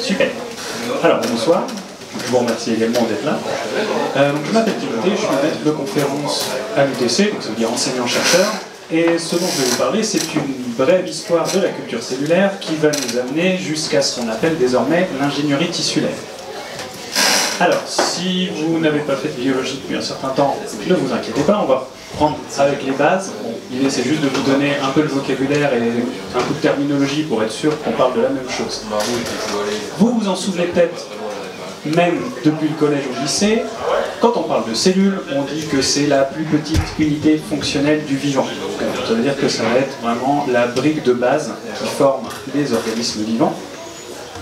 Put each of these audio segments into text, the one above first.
Super. Alors, bonsoir. Je vous remercie également d'être là. Je m'appelle Timothée, je suis maître de conférence à l'UTC, donc ça veut dire enseignant-chercheur. Et ce dont je vais vous parler, c'est une brève histoire de la culture cellulaire qui va nous amener jusqu'à ce qu'on appelle désormais l'ingénierie tissulaire. Alors, si vous n'avez pas fait de biologie depuis un certain temps, ne vous inquiétez pas, on va prendre avec les bases. Bon, l'idée, c'est juste de vous donner un peu le vocabulaire et un peu de terminologie pour être sûr qu'on parle de la même chose. Vous vous en souvenez peut-être, même depuis le collège au lycée, quand on parle de cellules, on dit que c'est la plus petite unité fonctionnelle du vivant. Ça veut dire que ça va être vraiment la brique de base qui forme les organismes vivants.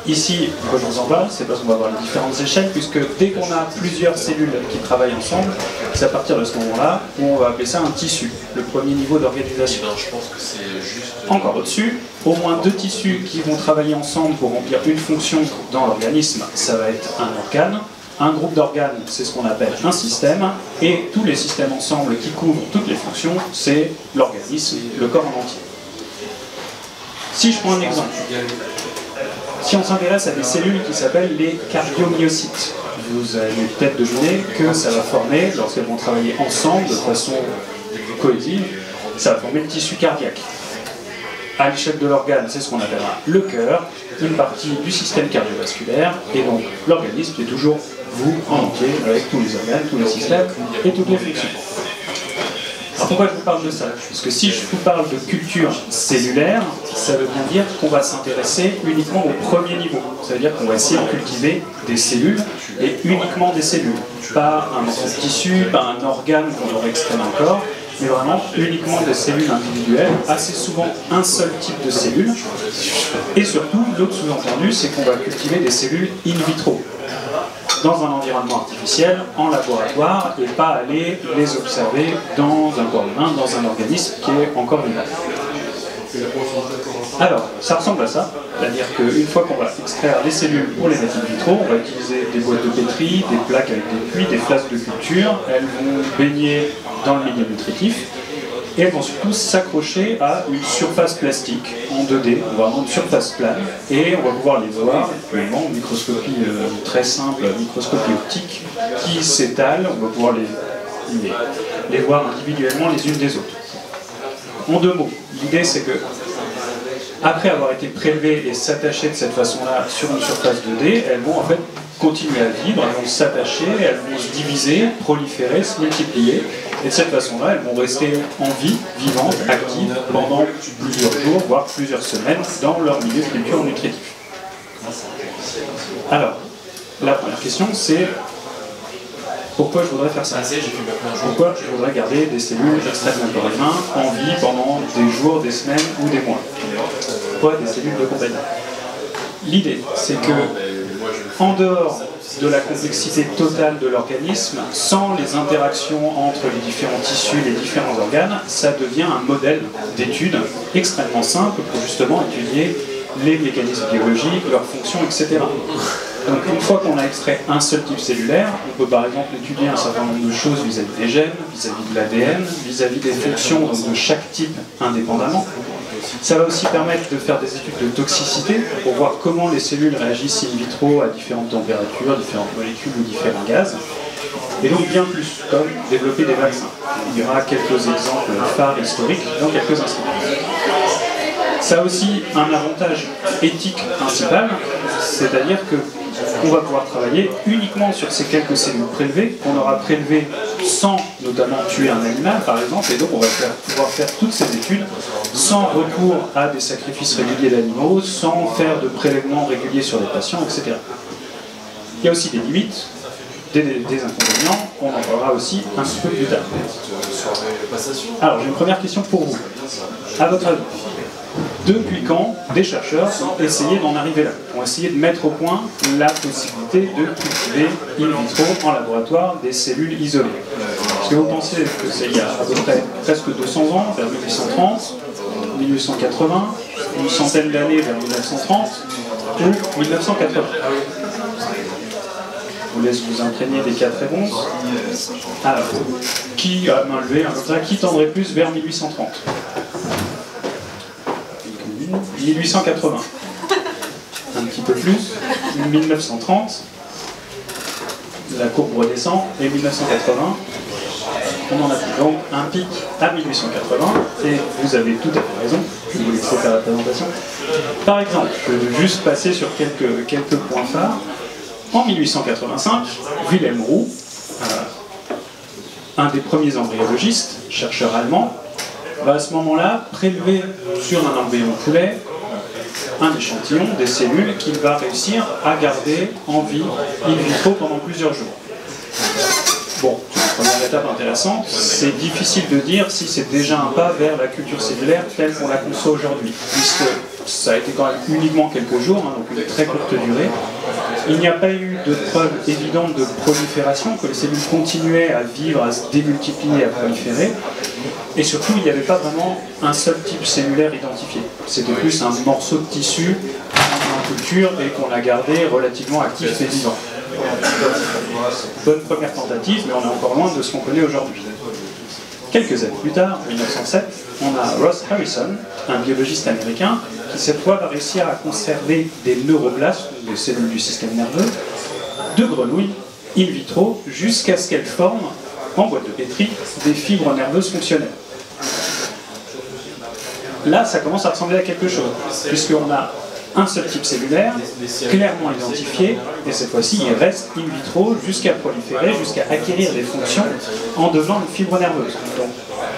Ici, pourquoi je vous en parle, c'est parce qu'on va avoir les différentes échelles, puisque dès qu'on a plusieurs cellules qui travaillent ensemble, c'est à partir de ce moment-là où on va appeler ça un tissu, le premier niveau d'organisation. Je pense que c'est juste... Encore au-dessus, au moins deux tissus qui vont travailler ensemble pour remplir une fonction dans l'organisme, ça va être un organe. Un groupe d'organes, c'est ce qu'on appelle un système, et tous les systèmes ensemble qui couvrent toutes les fonctions, c'est l'organisme, le corps en entier. Si je prends un exemple, si on s'intéresse à des cellules qui s'appellent les cardiomyocytes, vous avez peut-être deviné que ça va former, lorsqu'elles vont travailler ensemble de façon cohésive, ça va former le tissu cardiaque. À l'échelle de l'organe, c'est ce qu'on appellera le cœur, une partie du système cardiovasculaire, et donc l'organisme est toujours vous en entier, avec tous les organes, tous les systèmes et toutes les fonctions. Alors pourquoi je vous parle de ça? Parce que si je vous parle de culture cellulaire, ça veut bien dire qu'on va s'intéresser uniquement au premier niveau. Ça veut dire qu'on va essayer de cultiver des cellules, et uniquement des cellules. Pas un morceau de tissu, pas un organe qu'on aurait extrait d'un corps, mais vraiment uniquement des cellules individuelles, assez souvent un seul type de cellule. Et surtout, l'autre sous-entendu, c'est qu'on va cultiver des cellules in vitro, dans un environnement artificiel, en laboratoire, et pas aller les observer dans un corps humain, dans un organisme qui est encore vivant. Alors, ça ressemble à ça, c'est-à-dire qu'une fois qu'on va extraire les cellules pour les mettre in vitro, on va utiliser des boîtes de pétri, des plaques avec des puits, des flasques de culture, elles vont baigner dans le milieu nutritif, et elles vont surtout s'accrocher à une surface plastique en 2D, vraiment une surface plane, et on va pouvoir les voir actuellement en microscopie très simple, microscopie optique, qui s'étale, on va pouvoir les voir individuellement les unes des autres. En deux mots, l'idée c'est que, après avoir été prélevées et s'attacher de cette façon-là sur une surface 2D, elles vont en fait continuer à vivre, elles vont s'attacher, elles vont se diviser, proliférer, se multiplier, et de cette façon-là, elles vont rester en vie, vivantes, actives, pendant plusieurs jours, voire plusieurs semaines, dans leur milieu de culture nutritif. Alors, la première question, c'est pourquoi je voudrais faire ça? Pourquoi je voudrais garder des cellules extraites d'un corps humain en vie pendant des jours, des semaines ou des mois? Pourquoi des cellules de compagnie? L'idée, c'est que, en dehors de la complexité totale de l'organisme, sans les interactions entre les différents tissus, les différents organes, ça devient un modèle d'étude extrêmement simple pour justement étudier les mécanismes biologiques, leurs fonctions, etc. Donc une fois qu'on a extrait un seul type cellulaire, on peut par exemple étudier un certain nombre de choses vis-à-vis des gènes, vis-à-vis de l'ADN, vis-à-vis des fonctions donc, de chaque type indépendamment. Ça va aussi permettre de faire des études de toxicité pour voir comment les cellules réagissent in vitro à différentes températures, différentes molécules ou différents gaz. Et donc bien plus, comme développer des vaccins. Il y aura quelques exemples phares historiques dans quelques instants. Ça a aussi un avantage éthique principal, c'est-à-dire que on va pouvoir travailler uniquement sur ces quelques cellules prélevées, qu'on aura prélevées sans notamment tuer un animal par exemple, et donc on va pouvoir faire toutes ces études sans recours à des sacrifices réguliers d'animaux, sans faire de prélèvements réguliers sur les patients, etc. Il y a aussi des limites, des inconvénients, on en parlera aussi un petit peu plus tard. Alors j'ai une première question pour vous. À votre avis, depuis quand des chercheurs ont essayé d'en arriver là, ont essayé de mettre au point la possibilité de cultiver in vitro en laboratoire des cellules isolées? Est-ce que vous pensez que c'est il y a à peu près presque 200 ans, vers 1830, 1880, une centaine d'années vers 1930 ou 1980? Je vous laisse vous imprégner des quatre réponses. Alors, qui a main levée, comme ça, qui tendrait plus vers 1830? 1880. Un petit peu plus. 1930, la courbe redescend, et 1980, on en a plus. Donc un pic à 1880, et vous avez tout à fait raison, je vais vous laisser faire la présentation. Par exemple, je vais juste passer sur quelques points phares. En 1885, Wilhelm Roux, un des premiers embryologistes, chercheur allemand, va à ce moment-là prélever sur un embryon poulet un échantillon des cellules qu'il va réussir à garder en vie in vitro pendant plusieurs jours. Bon, c'est une première étape intéressante. C'est difficile de dire si c'est déjà un pas vers la culture cellulaire telle qu'on la conçoit aujourd'hui, puisque ça a été quand même uniquement quelques jours, hein, donc une très courte durée. Il n'y a pas eu de preuve évidente de prolifération, que les cellules continuaient à vivre, à se démultiplier, à proliférer. Et surtout, il n'y avait pas vraiment un seul type cellulaire identifié. C'était plus un morceau de tissu en culture et qu'on a gardé relativement actif et vivant. Bonne première tentative, mais on est encore loin de ce qu'on connaît aujourd'hui. Quelques années plus tard, en 1907, on a Ross Harrison, un biologiste américain, qui cette fois va réussir à conserver des neuroblastes, des cellules du système nerveux, de grenouilles in vitro, jusqu'à ce qu'elles forment, en boîte de pétri, des fibres nerveuses fonctionnelles. Là, ça commence à ressembler à quelque chose, puisqu'on a un seul type cellulaire, clairement identifié, et cette fois-ci, il reste in vitro jusqu'à proliférer, jusqu'à acquérir des fonctions en devenant une fibre nerveuse. Donc,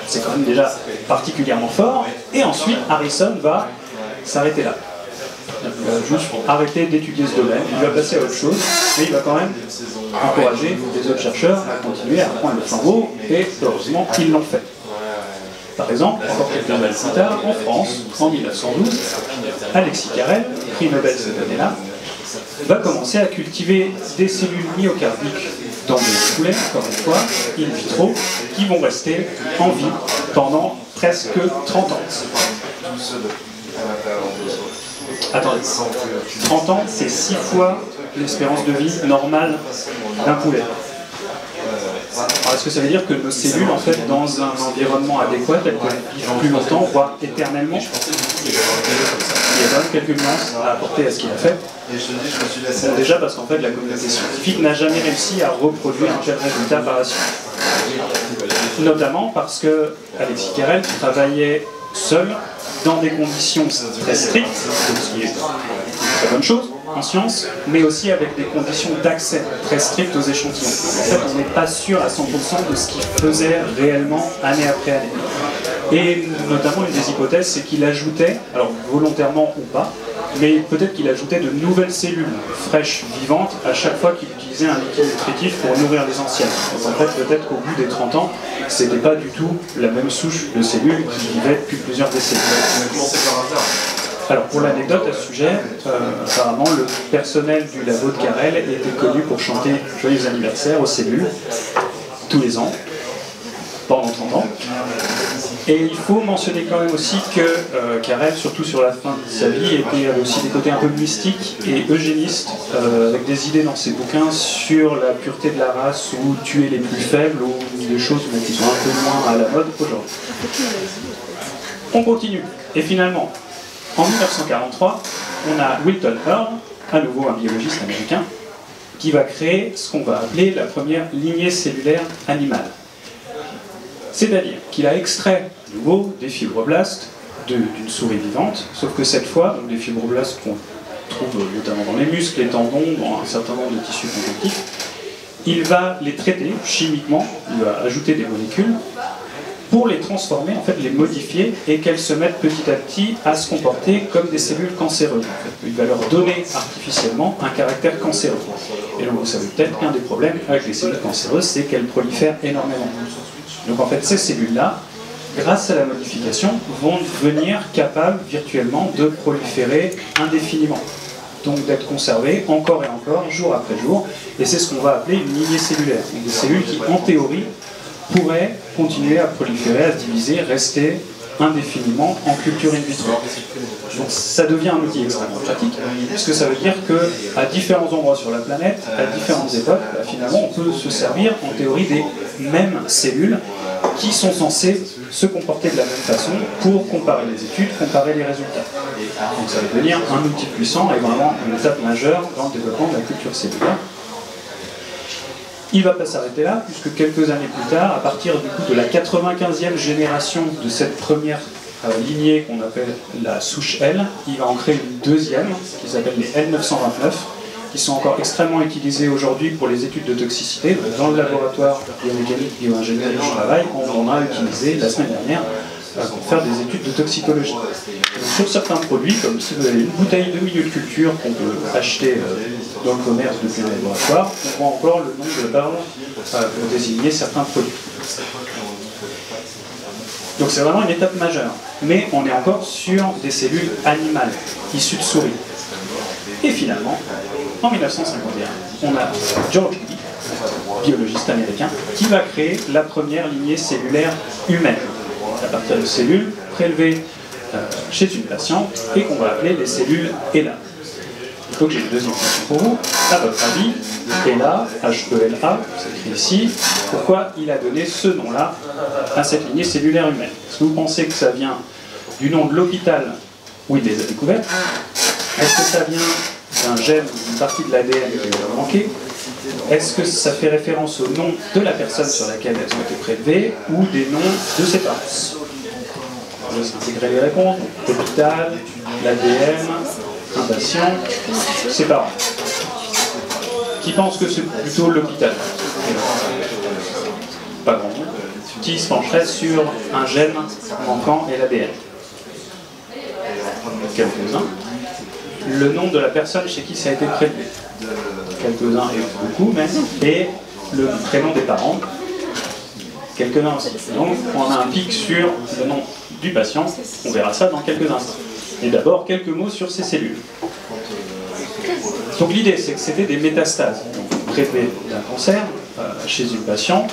c'est quand même déjà particulièrement fort, et ensuite, Harrison va s'arrêter là. Il va juste arrêter d'étudier ce domaine, il va passer à autre chose, mais il va quand même encourager les autres chercheurs à continuer à prendre le flambeau, et heureusement, ils l'ont fait. Par exemple, encore quelques années plus tard, en France, en 1912, Alexis Carrel, prix Nobel cette année-là, va commencer à cultiver des cellules myocardiques dans des poulets, encore une fois, in vitro, qui vont rester en vie pendant presque 30 ans. Attendez, 30 ans, c'est 6 fois l'espérance de vie normale d'un poulet. Alors, est-ce que ça veut dire que nos cellules, en fait, dans un environnement adéquat, elles peuvent vivre plus longtemps, voire éternellement? Il y a quand même quelques nuances à apporter à ce qu'il a fait. Bon, déjà parce qu'en fait, la communauté scientifique n'a jamais réussi à reproduire un tel résultat par la suite. Notamment parce que Alexis Carrel travaillait seul, dans des conditions très strictes, ce qui est une très bonne chose en science, mais aussi avec des conditions d'accès très strictes aux échantillons. En fait, on n'est pas sûr à 100% de ce qu'il faisait réellement année après année. Et notamment, une des hypothèses, c'est qu'il ajoutait, alors volontairement ou pas, mais peut-être qu'il ajoutait de nouvelles cellules fraîches, vivantes, à chaque fois qu'il utilisait un liquide nutritif pour nourrir les anciennes. Donc en fait, peut-être qu'au bout des 30 ans, c'était pas du tout la même souche de cellules qui vivaient depuis plusieurs décennies. Alors pour l'anecdote à ce sujet, apparemment le personnel du labo de Carrel était connu pour chanter Joyeux anniversaire aux cellules, tous les ans, pendant 30 ans. Et il faut mentionner quand même aussi que Carrel, surtout sur la fin de sa vie, avait aussi des côtés un peu mystiques et eugénistes, avec des idées dans ses bouquins sur la pureté de la race ou tuer les plus faibles, ou des choses qui sont un peu moins à la mode aujourd'hui. On continue. Et finalement, en 1943, on a Wilton Earl, à nouveau un biologiste américain, qui va créer ce qu'on va appeler la première lignée cellulaire animale. C'est-à-dire qu'il a extrait de nouveau des fibroblastes d'une souris vivante, sauf que cette fois, donc des fibroblastes qu'on trouve notamment dans les muscles, les tendons, dans un certain nombre de tissus conjonctifs, il va les traiter chimiquement, il va ajouter des molécules, pour les transformer, en fait les modifier, et qu'elles se mettent petit à petit à se comporter comme des cellules cancéreuses. En fait. Il va leur donner artificiellement un caractère cancéreux. Et donc vous savez peut-être qu'un des problèmes avec les cellules cancéreuses, c'est qu'elles prolifèrent énormément. Donc en fait ces cellules-là, grâce à la modification, vont devenir capables virtuellement de proliférer indéfiniment. Donc d'être conservées encore et encore, jour après jour, et c'est ce qu'on va appeler une lignée cellulaire. Donc des cellules qui, en théorie, pourraient continuer à proliférer, à se diviser, rester indéfiniment en culture in vitro. Donc ça devient un outil extrêmement pratique, puisque ça veut dire qu'à différents endroits sur la planète, à différentes époques, finalement on peut se servir en théorie des mêmes cellules qui sont censées se comporter de la même façon pour comparer les études, comparer les résultats. Donc ça va devenir un outil puissant et vraiment une étape majeure dans le développement de la culture cellulaire. Il ne va pas s'arrêter là, puisque quelques années plus tard, à partir du coup de la 95e génération de cette première lignée qu'on appelle la souche L, il va en créer une deuxième, qui s'appelle les L929, qui sont encore extrêmement utilisés aujourd'hui pour les études de toxicité. Dans le laboratoire biomécanique bioingénierie du travail, on en a utilisé la semaine dernière pour faire des études de toxicologie. Donc, sur certains produits, comme si vous avez une bouteille de milieu de culture qu'on peut acheter dans le commerce depuis un laboratoire, on voit encore le nom de barre pour désigner certains produits. Donc c'est vraiment une étape majeure. Mais on est encore sur des cellules animales, issues de souris. Et finalement, en 1951, on a George Lee, biologiste américain, qui va créer la première lignée cellulaire humaine, à partir de cellules prélevées chez une patiente et qu'on va appeler les cellules HeLa. Donc j'ai une deuxième question pour vous. À votre avis, HeLa, H-E-L-A, c'est écrit ici, pourquoi il a donné ce nom-là à cette lignée cellulaire humaine? Est-ce que vous pensez que ça vient du nom de l'hôpital où il les a découvertes? Est-ce que ça vient d'un gène ou d'une partie de l'ADN qui lui a manqué? Est-ce que ça fait référence au nom de la personne sur laquelle elles ont été prélevées ou des noms de ses parents? Je vais intégrer les réponses. L'hôpital, l'ADN, un patient, ses parents. Qui pense que c'est plutôt l'hôpital? Pas grand monde. Qui se pencherait sur un gène manquant et l'ADN? Quelques-uns. Le nom de la personne chez qui ça a été prélevé. Quelques-uns et beaucoup même. Et le prénom des parents. Quelques-uns aussi. Donc on a un pic sur le nom du patient. On verra ça dans quelques instants. Et d'abord, quelques mots sur ces cellules. Donc l'idée, c'est que c'était des métastases. Donc prélevé d'un cancer chez une patiente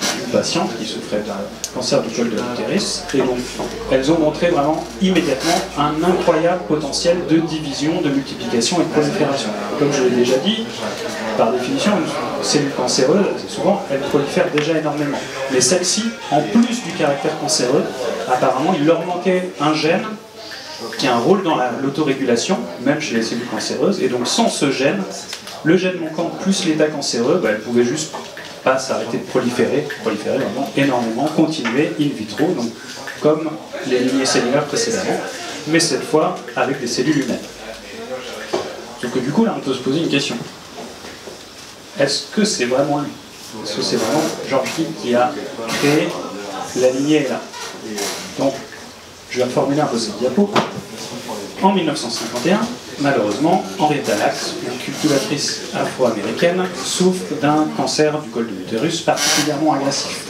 qui souffrait d'un cancer du col de l'utérus. Et donc, elles ont montré vraiment immédiatement un incroyable potentiel de division, de multiplication et de prolifération. Comme je l'ai déjà dit, par définition, une cellule cancéreuse, souvent, elle prolifère déjà énormément. Mais celle-ci, en plus du caractère cancéreux, apparemment, il leur manquait un gène qui a un rôle dans l'autorégulation, même chez les cellules cancéreuses. Et donc, sans ce gène, le gène manquant plus l'état cancéreux, elle pouvait juste pas s'arrêter de proliférer vraiment énormément, continuer in vitro, donc comme les lignées cellulaires précédemment, mais cette fois avec des cellules humaines. Donc du coup là on peut se poser une question. Est-ce que c'est vraiment lui? Est-ce que c'est vraiment George Lee qui a créé la lignée là? Donc je vais reformuler un peu cette diapo. En 1951, malheureusement, Henrietta Lacks, une cultivatrice afro-américaine, souffre d'un cancer du col de l'utérus particulièrement agressif.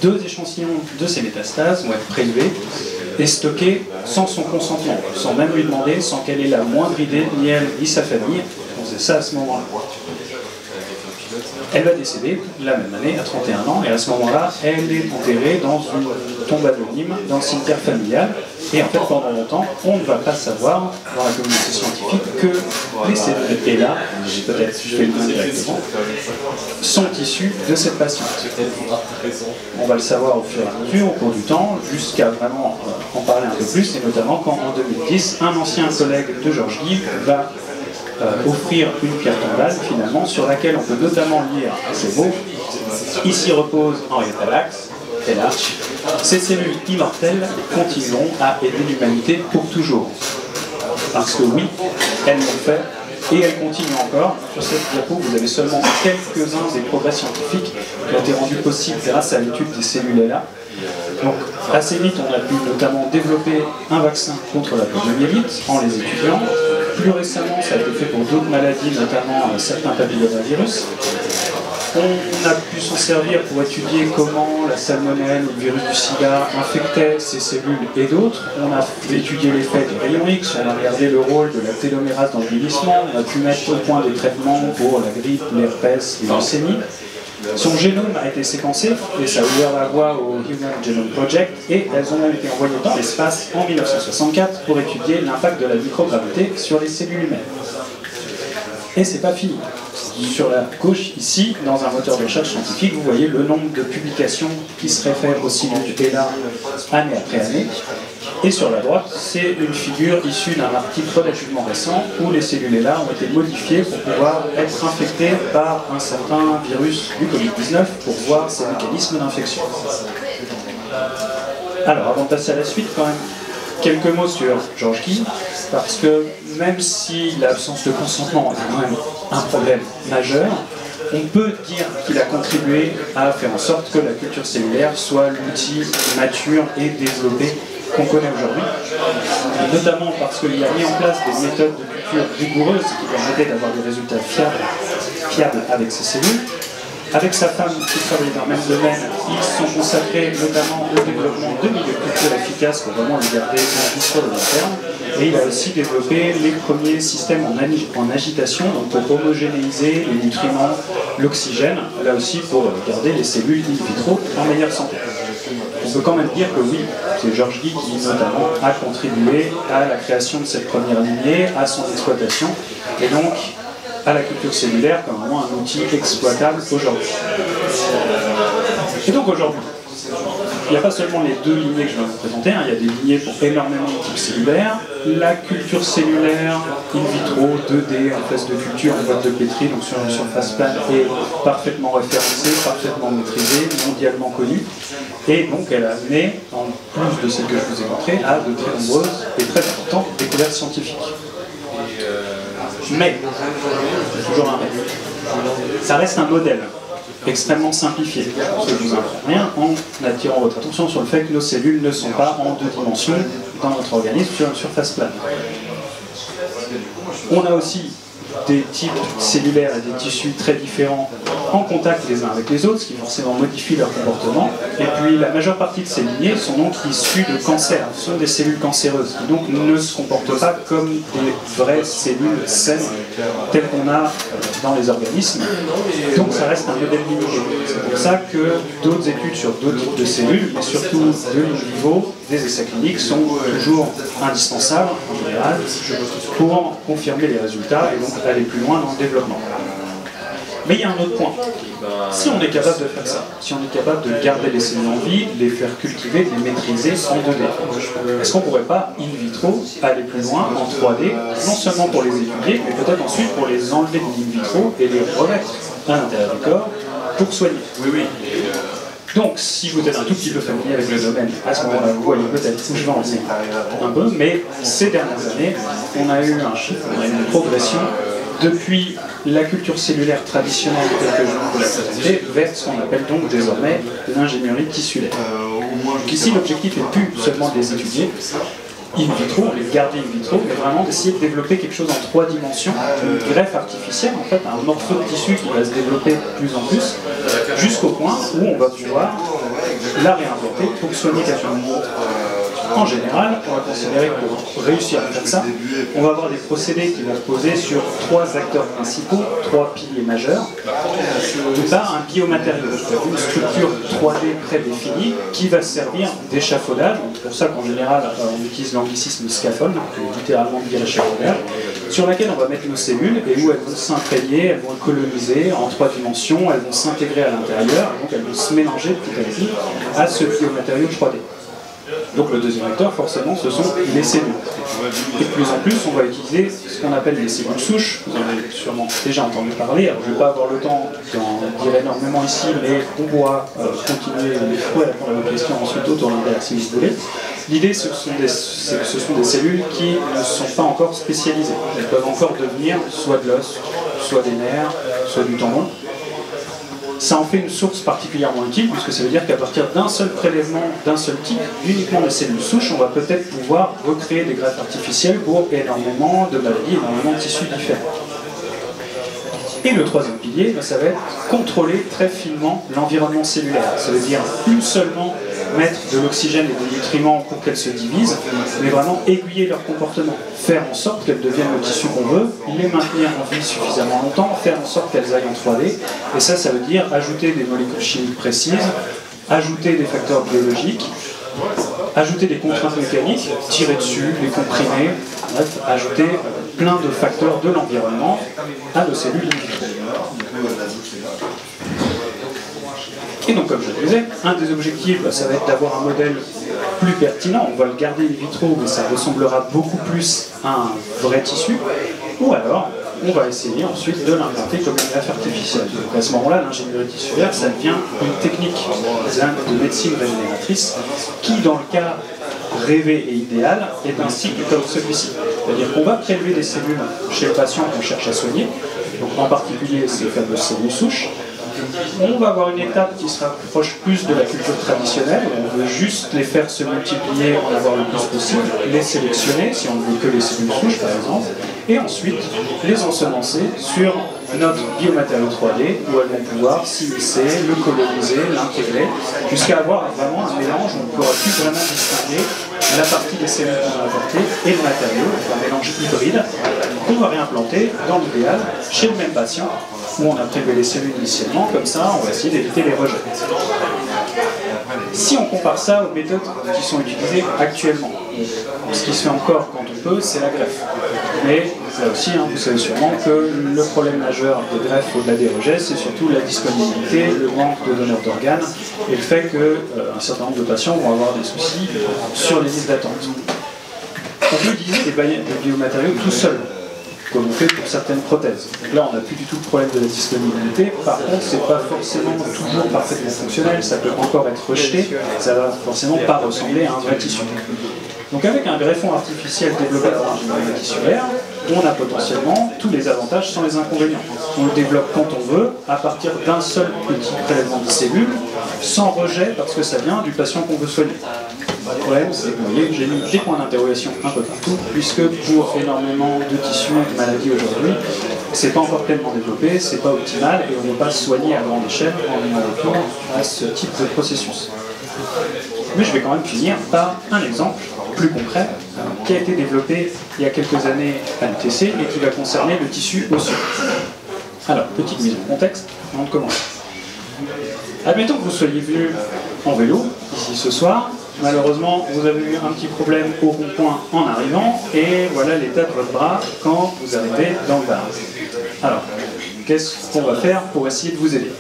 2 échantillons de ces métastases vont être prélevés et stockés sans son consentement, sans même lui demander, sans qu'elle ait la moindre idée, ni elle ni sa famille. On faisait ça à ce moment-là. Elle va décéder la même année, à 31 ans, et à ce moment-là, elle est enterrée dans une tombe anonyme, dans le cimetière familial. Et en fait, pendant longtemps, on ne va pas savoir, dans la communauté scientifique, que les cellules HeLa, j'ai peut-être fait le nom directement, sont issues de cette patiente. On va le savoir au fur et à mesure, au cours du temps, jusqu'à vraiment en parler un peu plus, et notamment quand, en 2010, un ancien collègue de George Lee va offrir une pierre tombale finalement sur laquelle on peut notamment lire ces mots. Ici repose Henrietta Lacks, et là, ces cellules immortelles continueront à aider l'humanité pour toujours. Parce que oui, elles l'ont fait et elles continuent encore. Sur cette diapo, vous avez seulement quelques-uns des progrès scientifiques qui ont été rendus possibles grâce à l'étude des cellules là. Donc assez vite, on a pu notamment développer un vaccin contre la poliomyélite en les étudiant. Plus récemment, ça a été fait pour d'autres maladies, notamment certains papillomavirus. On a pu s'en servir pour étudier comment la salmonelle ou le virus du sida infectait ces cellules et d'autres. On a étudié l'effet des rayons X, on a regardé le rôle de la télomérase dans le vieillissement, on a pu mettre au point des traitements pour la grippe, l'herpès et leucémie. Son génome a été séquencé et ça a ouvert la voie au Human Genome Project et elles ont même été envoyées dans l'espace en 1964 pour étudier l'impact de la microgravité sur les cellules humaines. Et c'est pas fini. sur la gauche, ici, dans un moteur de recherche scientifique, vous voyez le nombre de publications qui se réfèrent aux cellules ELA année après année. Et sur la droite, c'est une figure issue d'un article relativement récent où les cellules ELA ont été modifiées pour pouvoir être infectées par un certain virus du Covid-19 pour voir ses mécanismes d'infection. Alors, avant de passer à la suite, quand même, quelques mots sur George Guy, parce que même si l'absence de consentement est quand même un problème majeur, on peut dire qu'il a contribué à faire en sorte que la culture cellulaire soit l'outil mature et développé qu'on connaît aujourd'hui, notamment parce qu'il a mis en place des méthodes de culture rigoureuses qui permettaient d'avoir des résultats fiables avec ces cellules. Avec sa femme qui travaillait dans le même domaine, ils se sont consacrés notamment au développement de milieux de culture efficaces pour vraiment les garder en vie sur le long terme. Et il a aussi développé les premiers systèmes en agitation, donc pour homogénéiser les nutriments, l'oxygène, là aussi pour garder les cellules in vitro en meilleure santé. On peut quand même dire que oui, c'est George Guy qui notamment a contribué à la création de cette première lignée, à son exploitation, et donc à la culture cellulaire comme vraiment un outil exploitable aujourd'hui. Et donc aujourd'hui, il n'y a pas seulement les deux lignées que je vais vous présenter, il y a des lignées pour énormément de types cellulaires. La culture cellulaire in vitro, 2D, en phase de culture, en boîte de pétri, donc sur une surface plane, est parfaitement référencée, parfaitement maîtrisée, mondialement connue. Et donc elle a amené, en plus de celle que je vous ai montrée, à de très nombreuses et très importantes découvertes scientifiques. Mais, toujours un mais, ça reste un modèle extrêmement simplifié. Je ne vous apprends rien en attirant votre attention sur le fait que nos cellules ne sont pas en deux dimensions dans notre organisme sur une surface plane. On a aussi des types cellulaires et des tissus très différents en contact les uns avec les autres, ce qui forcément modifie leur comportement. Et puis la majeure partie de ces lignées sont donc issues de cancers, ce sont des cellules cancéreuses, qui donc ne se comportent pas comme des vraies cellules saines, telles qu'on a dans les organismes. Donc ça reste un modèle limité. C'est pour ça que d'autres études sur d'autres types de cellules, mais surtout de in vivo, des essais cliniques, sont toujours indispensables, en général, pour confirmer les résultats et donc aller plus loin dans le développement. Mais il y a un autre point. Si on est capable de faire ça, si on est capable de garder les cellules en vie, les faire cultiver, les maîtriser en 2D, est-ce qu'on ne pourrait pas, in vitro, aller plus loin en 3D, non seulement pour les étudier, mais peut-être ensuite pour les enlever de l'in vitro et les remettre à l'intérieur du corps pour soigner? Donc, si vous êtes un tout petit peu familier avec le domaine, à ce moment-là, vous voyez peut-être où je vais en venir un peu, mais ces dernières années, on a eu un chiffre, on a eu une progression depuis la culture cellulaire traditionnelle telle que je vous l'ai présentée vers ce qu'on appelle donc désormais l'ingénierie tissulaire. Donc ici, l'objectif n'est plus seulement de les étudier in vitro, les garder in vitro, mais vraiment d'essayer de développer quelque chose en 3 dimensions, une greffe artificielle, en fait, un morceau de tissu qui va se développer de plus en plus, jusqu'au point où on va pouvoir la réinventer pour soigner quelqu'un. En général, on va considérer que pour réussir à faire ça, on va avoir des procédés qui vont reposer sur 3 acteurs principaux, 3 piliers majeurs. D'une part, un biomatériau, une structure 3D prédéfinie qui va servir d'échafaudage. C'est pour ça qu'en général, on utilise l'anglicisme scaffold, qui veut littéralement dire échafaudage, sur laquelle on va mettre nos cellules et où elles vont s'imprégner, elles vont être colonisées en 3 dimensions, elles vont s'intégrer à l'intérieur, donc elles vont se mélanger petit à petit à ce biomatériau 3D. Donc le deuxième acteur, forcément, ce sont les cellules. Et de plus en plus, on va utiliser ce qu'on appelle les cellules souches. Vous en avez sûrement déjà entendu parler. Alors, je ne vais pas avoir le temps d'en dire énormément ici, mais on pourra continuer les fois à répondre à vos questions ensuite autour de l'intérieur si vous voulez. L'idée, c'est que ce sont des cellules qui ne sont pas encore spécialisées. Elles peuvent encore devenir soit de l'os, soit des nerfs, soit du tendon. Ça en fait une source particulièrement utile, puisque ça veut dire qu'à partir d'un seul prélèvement, d'un seul type, uniquement de cellules souches, on va peut-être pouvoir recréer des greffes artificielles pour énormément de maladies, énormément de tissus différents. Et le troisième pilier, ça va être contrôler très finement l'environnement cellulaire. Ça veut dire plus seulement mettre de l'oxygène et des nutriments pour qu'elles se divisent, mais vraiment aiguiller leur comportement, faire en sorte qu'elles deviennent le tissu qu'on veut, les maintenir en vie suffisamment longtemps, faire en sorte qu'elles aillent en 3D, et ça veut dire ajouter des molécules chimiques précises, ajouter des facteurs biologiques, ajouter des contraintes mécaniques, tirer dessus, les comprimer, bref, ajouter plein de facteurs de l'environnement à nos cellules in vitro. Et donc, comme je le disais, un des objectifs, ça va être d'avoir un modèle plus pertinent. On va le garder in vitro, mais ça ressemblera beaucoup plus à un vrai tissu. Ou alors, on va essayer ensuite de l'implanter comme une greffe artificielle. Donc à ce moment-là, l'ingénierie tissulaire, ça devient une technique de médecine régénératrice qui, dans le cas rêvé et idéal, est un cycle comme celui-ci. C'est-à-dire qu'on va prélever des cellules chez le patient qu'on cherche à soigner, donc en particulier ces fameuses cellules souches. On va avoir une étape qui se rapproche plus de la culture traditionnelle, on veut juste les faire se multiplier, en avoir le plus possible, les sélectionner, si on ne veut que les cellules souches par exemple, et ensuite les ensemencer sur notre biomatériau 3D, où elles vont pouvoir s'immiscer, le coloniser, l'intégrer, jusqu'à avoir vraiment un mélange où on ne pourra plus vraiment distinguer la partie des cellules qu'on a apportées et le matériau, donc un mélange hybride, qu'on va réimplanter dans l'idéal chez le même patient, où on a prélevé les cellules initialement, comme ça on va essayer d'éviter les rejets. Si on compare ça aux méthodes qui sont utilisées actuellement, ce qui se fait encore quand on peut, c'est la greffe. Mais là aussi, vous savez sûrement que le problème majeur des greffes au-delà des rejets, c'est surtout la disponibilité, le manque de donneurs d'organes et le fait qu'un certain nombre de patients vont avoir des soucis sur les listes d'attente. On peut utiliser des biomatériaux tout seuls, comme on fait pour certaines prothèses. Donc là, on n'a plus du tout le problème de la disponibilité. Par contre, ce n'est pas forcément toujours parfaitement fonctionnel, ça peut encore être rejeté, ça ne va forcément pas ressembler à un vrai tissu. Donc avec un greffon artificiel développé par l'ingénierie tissulaire, on a potentiellement tous les avantages sans les inconvénients. On le développe quand on veut, à partir d'un seul petit prélèvement de cellules, sans rejet, parce que ça vient du patient qu'on veut soigner. Le problème, c'est que vous voyez, j'ai mis des points d'interrogation un peu partout, puisque pour énormément de tissus et de maladies aujourd'hui, c'est pas encore pleinement développé, c'est pas optimal, et on ne peut pas se soigner à grande échelle en ayant recours à ce type de processus. Mais je vais quand même finir par un exemple plus concret qui a été développé il y a quelques années à l'UTC et qui va concerner le tissu osseux. Alors, petite mise en contexte avant de commencer. Admettons que vous soyez venu en vélo, ici ce soir. Malheureusement, vous avez eu un petit problème au rond-point en arrivant, et voilà l'état de votre bras quand vous arrivez dans le bar. Alors, qu'est-ce qu'on va faire pour essayer de vous aider?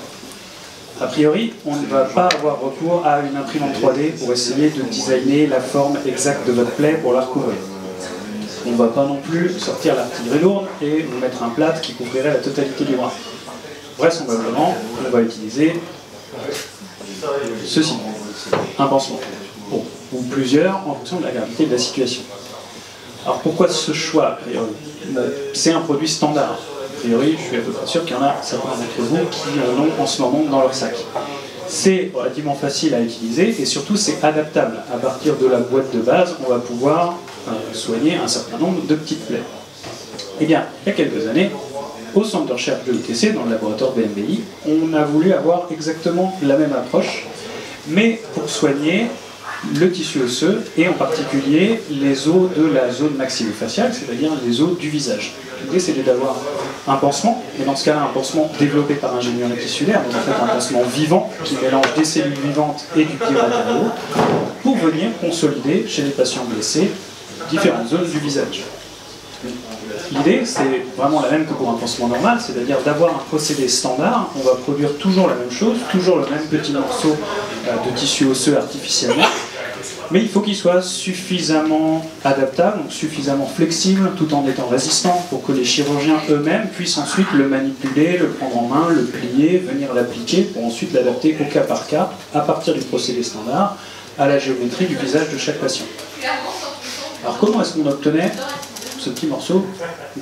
A priori, on ne va pas avoir recours à une imprimante 3D pour essayer de designer la forme exacte de votre plaie pour la recouvrir. On ne va pas non plus sortir l'artillerie lourde et vous mettre un plâtre qui couvrirait la totalité du bras. Vraisemblablement, on va utiliser ceci, un pansement. Bon, ou plusieurs en fonction de la gravité de la situation. Alors pourquoi ce choix, a priori? C'est un produit standard. A priori, je suis à peu près sûr qu'il y en a certains d'entre vous qui en ont en ce moment dans leur sac. C'est relativement facile à utiliser et surtout c'est adaptable. À partir de la boîte de base, on va pouvoir soigner un certain nombre de petites plaies. Eh bien, il y a quelques années, au centre de recherche de l'UTC, dans le laboratoire BMBI, on a voulu avoir exactement la même approche, mais pour soigner le tissu osseux et en particulier les os de la zone maxillofaciale, c'est-à-dire les os du visage. L'idée c'était d'avoir un pansement, et dans ce cas-là un pansement développé par ingénierie tissulaire, donc en fait un pansement vivant qui mélange des cellules vivantes et du biomatériau pour venir consolider chez les patients blessés différentes zones du visage. L'idée, c'est vraiment la même que pour un pansement normal, c'est-à-dire d'avoir un procédé standard. On va produire toujours la même chose, toujours le même petit morceau de tissu osseux artificiellement, mais il faut qu'il soit suffisamment adaptable, donc suffisamment flexible, tout en étant résistant pour que les chirurgiens eux-mêmes puissent ensuite le manipuler, le prendre en main, le plier, venir l'appliquer pour ensuite l'adapter au cas par cas, à partir du procédé standard, à la géométrie du visage de chaque patient. Alors comment est-ce qu'on obtenait ce petit morceau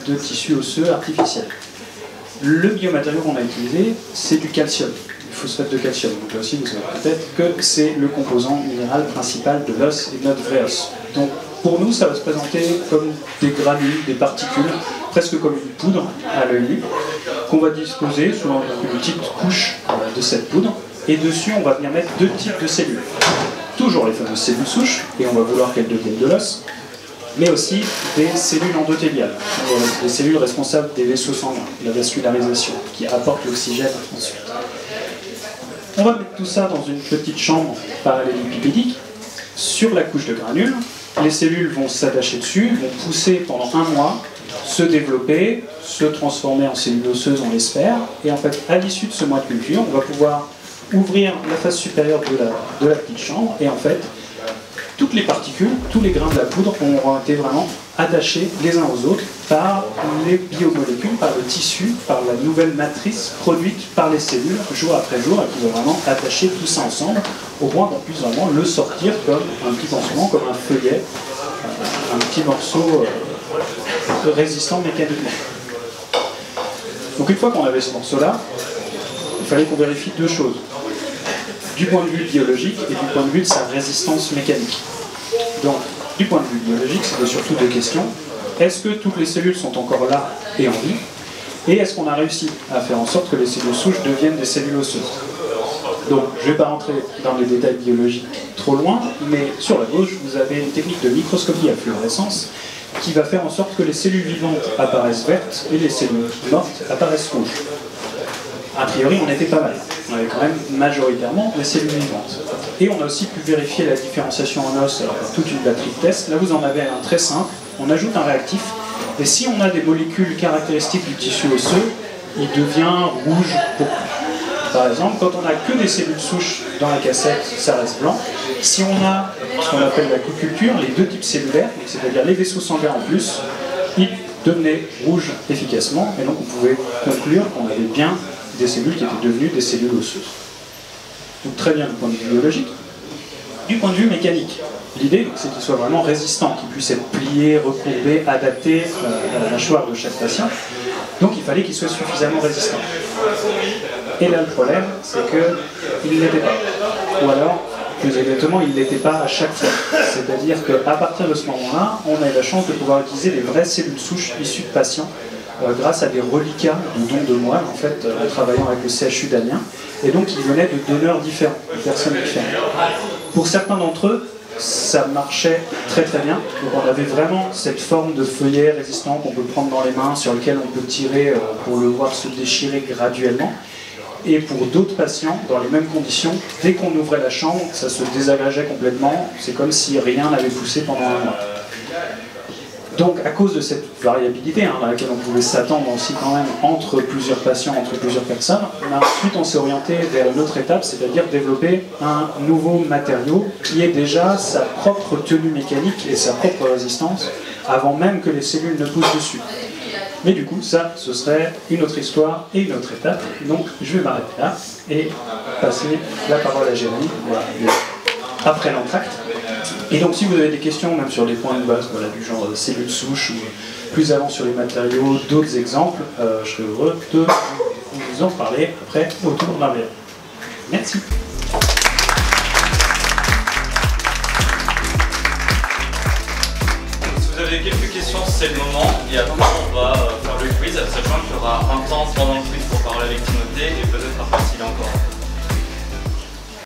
de tissu osseux artificiel? Le biomatériau qu'on a utilisé, c'est du calcium, du phosphate de calcium. Donc là aussi, vous savez peut-être que c'est le composant minéral principal de l'os et de notre vrai os. Donc pour nous, ça va se présenter comme des granules, des particules, presque comme une poudre à l'œil nu, qu'on va disposer sur une petite couche de cette poudre, et dessus, on va venir mettre deux types de cellules. Toujours les fameuses cellules souches, et on va vouloir qu'elles deviennent de l'os, mais aussi des cellules endothéliales, des cellules responsables des vaisseaux sanguins, de la vascularisation, qui apportent l'oxygène ensuite. On va mettre tout ça dans une petite chambre parallélépipédique, sur la couche de granules. Les cellules vont s'attacher dessus, vont pousser pendant un mois, se développer, se transformer en cellules osseuses, on l'espère. Et en fait, à l'issue de ce mois de culture, on va pouvoir ouvrir la face supérieure de la petite chambre, et en fait, toutes les particules, tous les grains de la poudre auront été vraiment attachés les uns aux autres par les biomolécules, par le tissu, par la nouvelle matrice produite par les cellules jour après jour, et qui va vraiment attacher tout ça ensemble, au point qu'on puisse vraiment le sortir comme un petit pansement, comme un feuillet, un petit morceau résistant mécaniquement. Donc une fois qu'on avait ce morceau-là, il fallait qu'on vérifie deux choses. Du point de vue biologique et du point de vue de sa résistance mécanique. Donc, du point de vue biologique, c'était surtout deux questions. Est-ce que toutes les cellules sont encore là et en vie? Et est-ce qu'on a réussi à faire en sorte que les cellules souches deviennent des cellules osseuses? Donc, je ne vais pas rentrer dans les détails biologiques trop loin, mais sur la gauche, vous avez une technique de microscopie à fluorescence qui va faire en sorte que les cellules vivantes apparaissent vertes et les cellules mortes apparaissent rouges. A priori, on était pas mal. On avait quand même majoritairement des cellules vivantes. Et on a aussi pu vérifier la différenciation en os alors, par toute une batterie de tests. Là, vous en avez un très simple. On ajoute un réactif. Et si on a des molécules caractéristiques du tissu osseux, il devient rouge pourpre. Par exemple, quand on n'a que des cellules souches dans la cassette, ça reste blanc. Si on a ce qu'on appelle la co-culture, les deux types cellulaires, c'est-à-dire les vaisseaux sanguins en plus, ils devenaient rouges efficacement. Et donc, on pouvait conclure qu'on avait bien des cellules qui étaient devenues des cellules osseuses. Donc très bien du point de vue biologique. Du point de vue mécanique, l'idée c'est qu'il soit vraiment résistant, qu'il puisse être plié, recourbé, adapté à la mâchoire de chaque patient. Donc il fallait qu'il soit suffisamment résistant. Et là le problème, c'est qu'il ne l'était pas. Ou alors, plus exactement, il ne l'était pas à chaque fois. C'est-à-dire qu'à partir de ce moment-là, on a eu la chance de pouvoir utiliser les vraies cellules souches issues de patients grâce à des reliquats de dons de moelle, en fait, en travaillant avec le CHU d'Amiens. Et donc, ils venaient de donneurs différents, de personnes différentes. Pour certains d'entre eux, ça marchait très très bien. Donc, on avait vraiment cette forme de feuillet résistant qu'on peut prendre dans les mains, sur lequel on peut tirer pour le voir se déchirer graduellement. Et pour d'autres patients, dans les mêmes conditions, dès qu'on ouvrait la chambre, ça se désagrégeait complètement. C'est comme si rien n'avait poussé pendant un mois. Donc, à cause de cette variabilité dans laquelle on pouvait s'attendre aussi quand même entre plusieurs patients, entre plusieurs personnes, ensuite on s'est orienté vers une autre étape, c'est-à-dire développer un nouveau matériau qui ait déjà sa propre tenue mécanique et sa propre résistance avant même que les cellules ne poussent dessus. Mais du coup, ça, ce serait une autre histoire et une autre étape. Donc, je vais m'arrêter là et passer la parole à Jérémy, voilà, après l'entracte. Et donc si vous avez des questions, même sur les points de base, voilà, du genre cellules souches, ou plus avant sur les matériaux, d'autres exemples, je serai heureux de vous en parler après autour d'un verre. Merci. Si vous avez quelques questions, c'est le moment. Et après, on va faire le quiz, sachant qu'il y aura un temps pendant le quiz pour